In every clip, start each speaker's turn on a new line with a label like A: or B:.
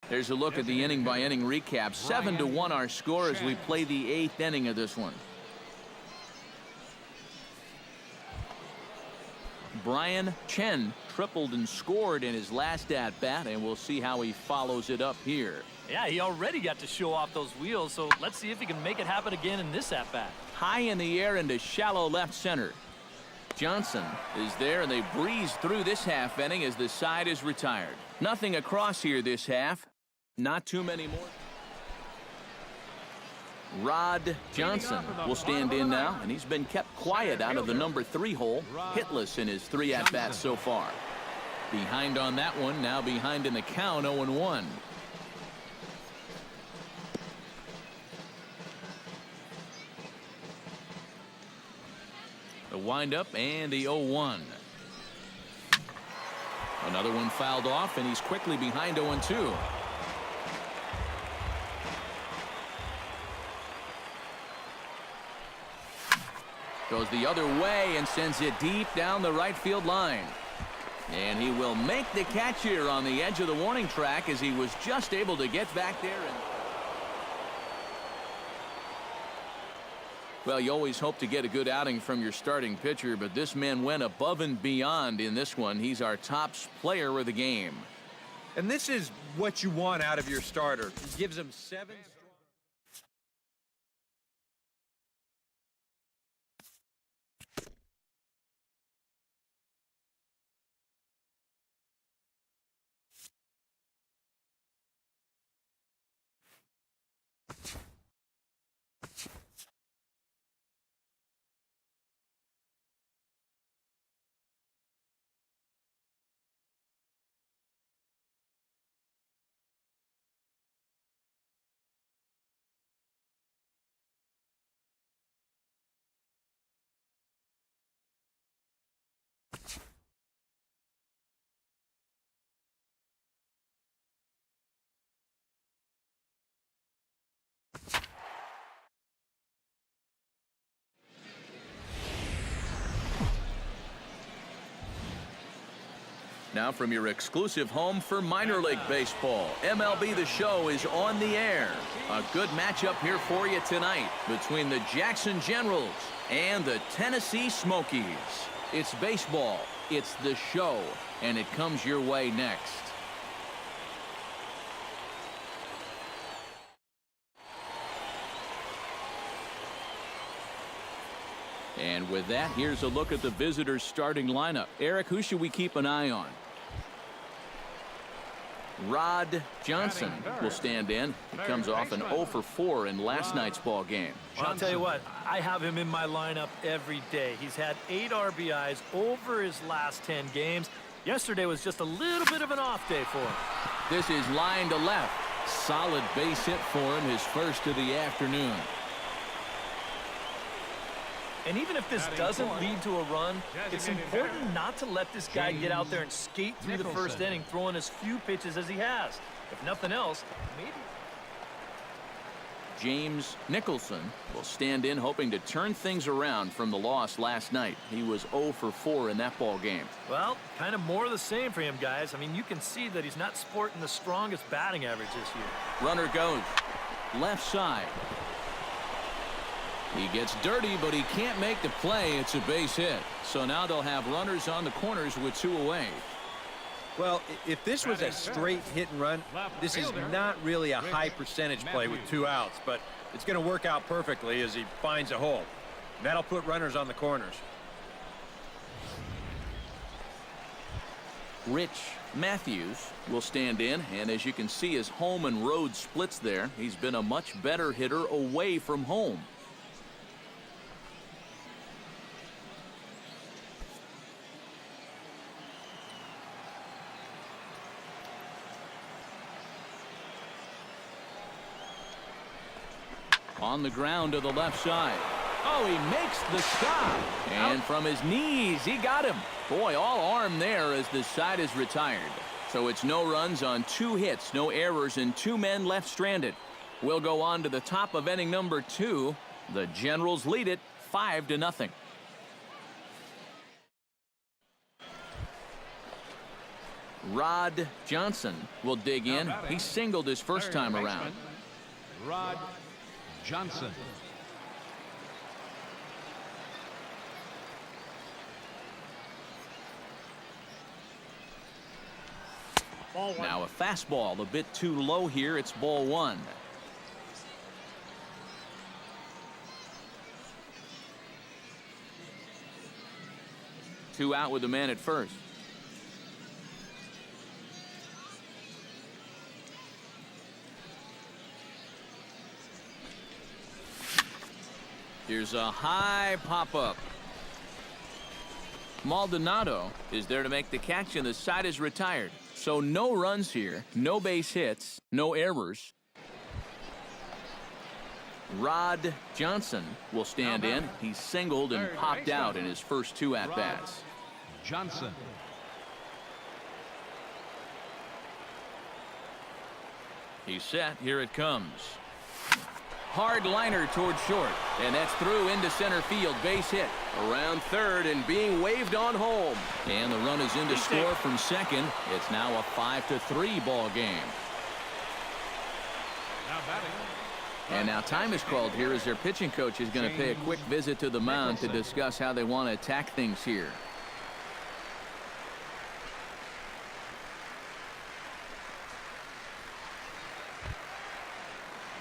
A: There's a look at the inning-by-inning recap. 7-1 our score as we play the 8th inning of this one. Brian Chen tripled and scored in his last at-bat, and we'll see how he follows it up here.
B: Yeah, he already got to show off those wheels, so let's see if he can make it happen again in this at-bat.
A: High in the air into shallow left center. Johnson is there, and they breeze through this half inning as the side is retired. Nothing across here this half. Not too many more. Rod Johnson will stand in now, and he's been kept quiet out of the number 3 hole, hitless in his 3 at-bats so far. Behind on that one, now behind in the count, 0-1. The windup and the 0-1. Another one fouled off, and he's quickly behind 0-2. Goes the other way and sends it deep down the right field line. And he will make the catch here on the edge of the warning track as he was just able to get back there. Well, you always hope to get a good outing from your starting pitcher, but this man went above and beyond in this one. He's our top player of the game.
C: And this is what you want out of your starter. He gives him 7.
A: Now from your exclusive home for minor league baseball, MLB The Show is on the air. A good matchup here for you tonight between the Jackson Generals and the Tennessee Smokies. It's baseball, it's The Show, and it comes your way next. And with that, here's a look at the visitors' starting lineup. Eric, who should we keep an eye on? Rod Johnson will stand in. He comes off an 0-for-4 in last night's ball game.
B: Well, I'll tell you what, I have him in my lineup every day. He's had 8 RBIs over his last 10 games. Yesterday was just a little bit of an off day for him.
A: This is line to left. Solid base hit for him, his first of the afternoon.
B: And even if this doesn't lead to a run, it's important not to let this guy get out there and skate through the first inning, throwing as few pitches as he has. If nothing else, maybe.
A: James Nicholson will stand in, hoping to turn things around from the loss last night. He was 0-for-4 in that ball game.
B: Well, kind of more of the same for him, guys. I mean, you can see that he's not sporting the strongest batting average this year.
A: Runner goes left side. He gets dirty, but he can't make the play. It's a base hit. So now they'll have runners on the corners with 2 away.
C: Well, if this was a straight hit and run, this is not really a high percentage play with 2 outs, but it's going to work out perfectly as he finds a hole. That'll put runners on the corners.
A: Rich Matthews will stand in, and as you can see, his home and road splits there. He's been a much better hitter away from home. On the ground to the left side. Oh, he makes the stop. And from his knees, he got him. Boy, all arm there as the side is retired. So it's no runs on 2 hits, no errors, and 2 men left stranded. We'll go on to the top of inning number 2. The Generals lead it 5-0. Rod Johnson will dig in. He singled his first time around.
D: Rod Johnson.
A: Now a fastball a bit too low here. It's ball one. Two out with the man at first. Here's a high pop-up. Maldonado is there to make the catch, and the side is retired. So no runs here, no base hits, no errors. Rod Johnson will stand in. He singled and popped out in his first two at-bats.
D: Johnson.
A: He's set. Here it comes. Hard liner toward short, and that's through into center field. Base hit around third and being waved on home, and the run is in to score from second. It's now a 5-3 ball game.
D: Now batting.
A: And now time is called here as their pitching coach is going to pay a quick visit to the mound to discuss how they want to attack things here.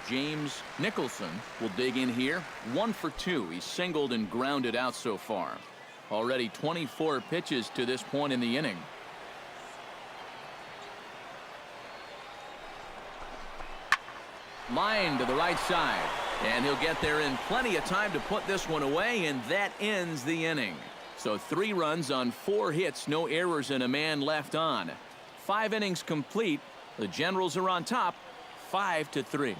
A: James Nicholson will dig in here. 1 for 2. He's singled and grounded out so far. Already 24 pitches to this point in the inning. Line to the right side, and he'll get there in plenty of time to put this one away, and that ends the inning. So 3 runs on 4 hits, no errors, and a man left on. 5 innings complete. The Generals are on top, 5-3.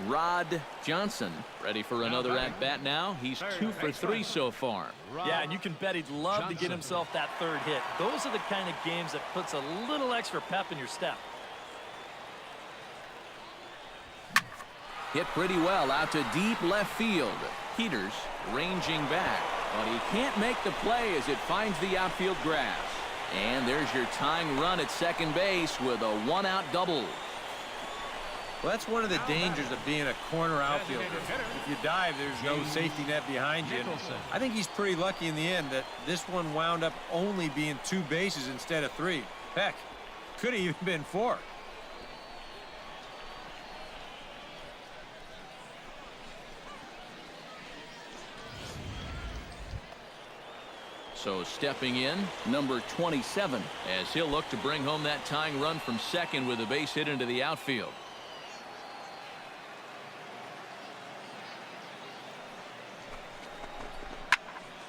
A: Rod Johnson ready for another at-bat now. He's 2 for 3 so far.
B: Yeah, and you can bet he'd love to get himself that third hit. Those are the kind of games that puts a little extra pep in your step.
A: Hit pretty well out to deep left field. Peters ranging back, but he can't make the play as it finds the outfield grass. And there's your tying run at second base with a 1-out double.
C: Well, that's one of the dangers of being a corner outfielder. If you dive, there's no safety net behind you. I think he's pretty lucky in the end that this one wound up only being 2 bases instead of 3. Heck, could have even been 4.
A: So stepping in, number 27, as he'll look to bring home that tying run from second with a base hit into the outfield.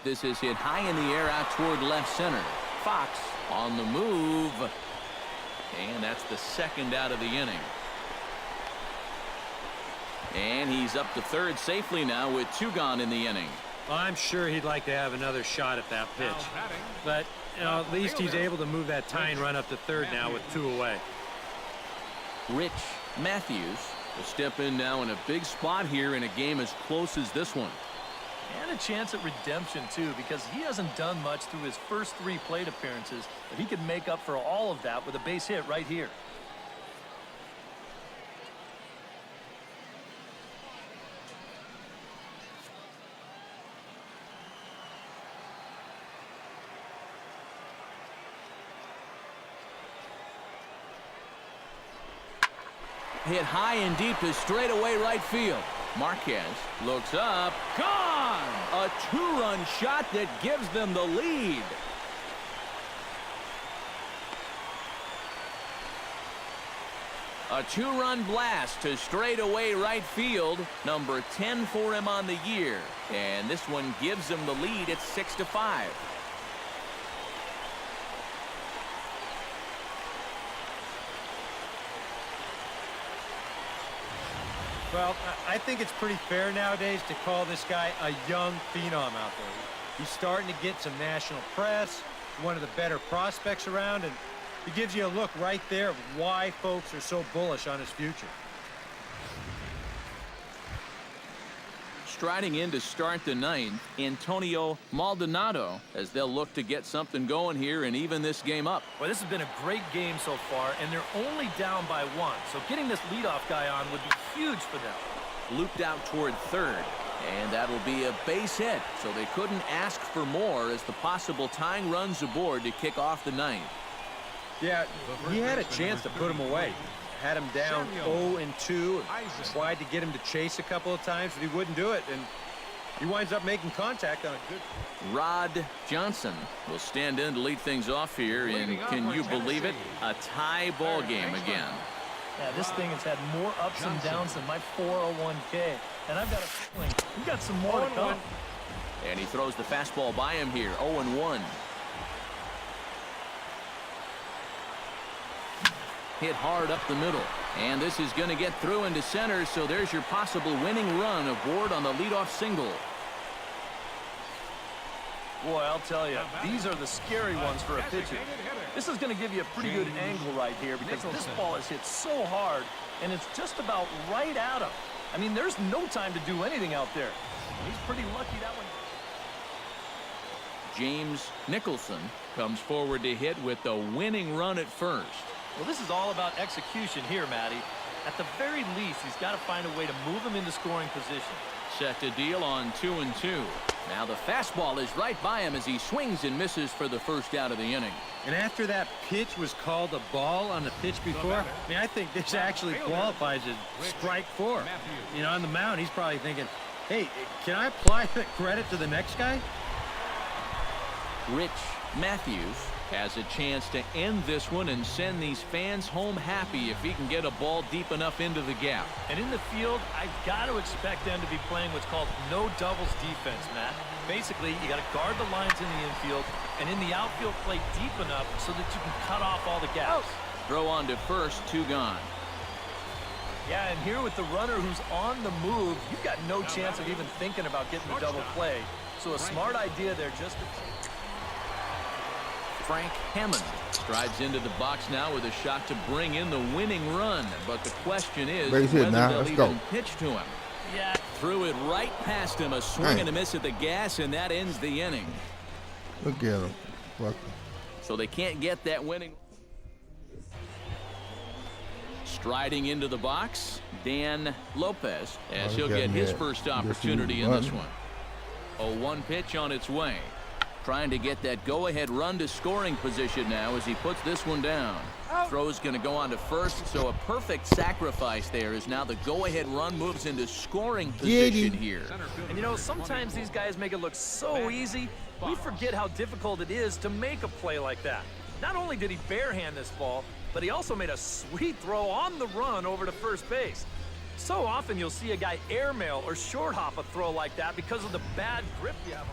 A: This is hit high in the air out toward left center. Fox on the move. And that's the second out of the inning. And he's up to third safely now with 2 gone in the inning.
C: Well, I'm sure he'd like to have another shot at that pitch. But, you know, at least he's able to move that tying run up to third now with 2 away.
A: Rich Matthews will step in now in a big spot here in a game as close as this one.
B: And a chance at redemption, too, because he hasn't done much through his first 3 plate appearances, but he could make up for all of that with a base hit right here.
A: Hit high and deep to straightaway right field. Marquez looks up. Gone! A 2-run shot that gives them the lead. A 2-run blast to straightaway right field. Number 10 for him on the year. And this one gives him the lead at 6-5.
C: Well, I think it's pretty fair nowadays to call this guy a young phenom out there. He's starting to get some national press, one of the better prospects around, and it gives you a look right there of why folks are so bullish on his future.
A: striding in to start the ninth, Antonio Maldonado, as they'll look to get something going here and even this game up.
B: Well, this has been a great game so far, and they're only down by 1. So getting this leadoff guy on would be huge for them.
A: Looped out toward third, and that'll be a base hit. So they couldn't ask for more as the possible tying runs aboard to kick off the ninth.
C: Yeah, he had a chance to put him away. Had him down 0-2. Tried to get him to chase a couple of times, but he wouldn't do it. And he winds up making contact on a good...
A: Rod Johnson will stand in to lead things off here. And can you believe it? A tie ball game again.
B: Yeah, this thing has had more ups and downs than my 401k. And I've got a feeling we've got some more to come.
A: And he throws the fastball by him here. 0-1. Hit hard up the middle, and this is going to get through into center, so there's your possible winning run aboard on the leadoff single.
B: Boy, I'll tell you, these are the scary ones for a pitcher. This is going to give you a pretty good angle right here because this ball is hit so hard, and it's just about right at him. I mean, there's no time to do anything out there. He's pretty lucky that one.
A: James Nicholson comes forward to hit with the winning run at first.
B: Well, this is all about execution here, Matty. At the very least, he's got to find a way to move him into scoring position.
A: Set to deal on 2-2. Now the fastball is right by him as he swings and misses for the first out of the inning.
C: And after that pitch was called a ball on the pitch before, I mean, I think this actually qualifies as strike 4. You know, on the mound, he's probably thinking, hey, can I apply the credit to the next guy?
A: Rich Matthews has a chance to end this one and send these fans home happy if he can get a ball deep enough into the gap.
B: And in the field, I've got to expect them to be playing what's called no doubles defense, Matt. Basically, you got to guard the lines in the infield, and in the outfield, play deep enough so that you can cut off all the gaps.
A: Throw on to first, 2 gone.
B: Yeah, and here with the runner who's on the move, you've got no chance of even thinking about getting the double play. So a smart idea there just to...
A: Frank Hammond strides into the box now with a shot to bring in the winning run. But the question is whether they'll even pitch to him.
B: Yeah.
A: Threw it right past him. A swing and a miss at the gas, and that ends the inning.
E: Look at him.
A: So they can't get that winning. Striding into the box, Dan Lopez, as he'll get his first opportunity in this one. A 1 pitch on its way. Trying to get that go-ahead run to scoring position now as he puts this one down. Throw's going to go on to first, so a perfect sacrifice there as now the go-ahead run moves into scoring position here.
B: And you know, sometimes these guys make it look so easy, we forget how difficult it is to make a play like that. Not only did he barehand this ball, but he also made a sweet throw on the run over to first base. So often you'll see a guy airmail or short hop a throw like that because of the bad grip you have.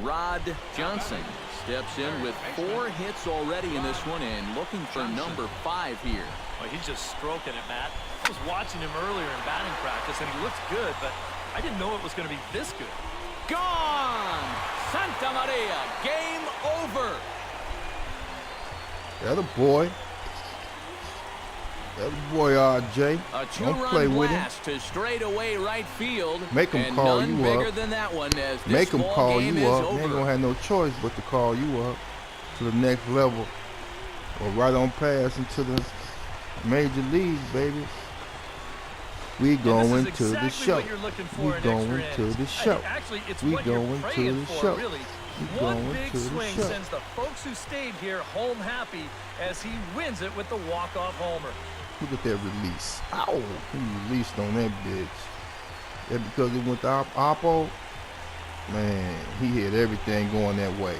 A: Rod Johnson steps in with 4 hits already in this one and looking for number 5 here.
B: Well, he's just stroking it, Matt. I was watching him earlier in batting practice, and he looks good, but I didn't know it was going to be this good.
A: Gone! Santa Maria, game over.
E: The other boy. The other boy, RJ.
A: A
E: Don't play with him.
A: blast to straightaway right field.
E: Make him call you up.
A: Bigger than that one as this
E: Make him call
A: game
E: you
A: is
E: up.
A: over.
E: They ain't gonna have no choice but to call you up to the next level, or right on past into the major leagues, baby. We going to the show. We going to the show.
B: Actually, it's
E: we
B: what you're
E: going to
B: praying
E: the
B: for,
E: show.
B: really.
E: We
B: One
E: going
B: big
E: to the
B: swing
E: show.
B: sends the folks who stayed here home happy as he wins it with the walk-off homer.
E: Look at that release. Ow! He released on that bitch. And because it went to Oppo, man, he had everything going that way.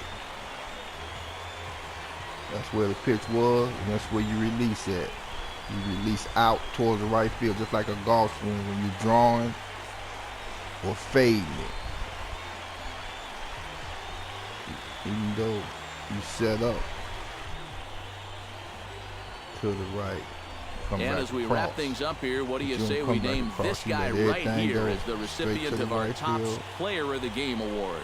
E: That's where the pitch was, and that's where you release at. You release out towards the right field, just like a golf swing when you're drawing or fading it. Even though you set up to the right.
A: And as we wrap things up here, what do you say we name this guy right here as the recipient of our top player of the game award?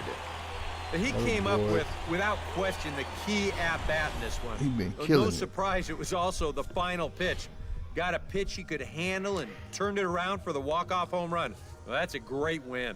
C: He came up with, without question, the key at-bat in this one.
E: He been killing
C: No
E: it.
C: surprise, it was also the final pitch. got a pitch he could handle and turned it around for the walk-off home run. Well, that's a great win.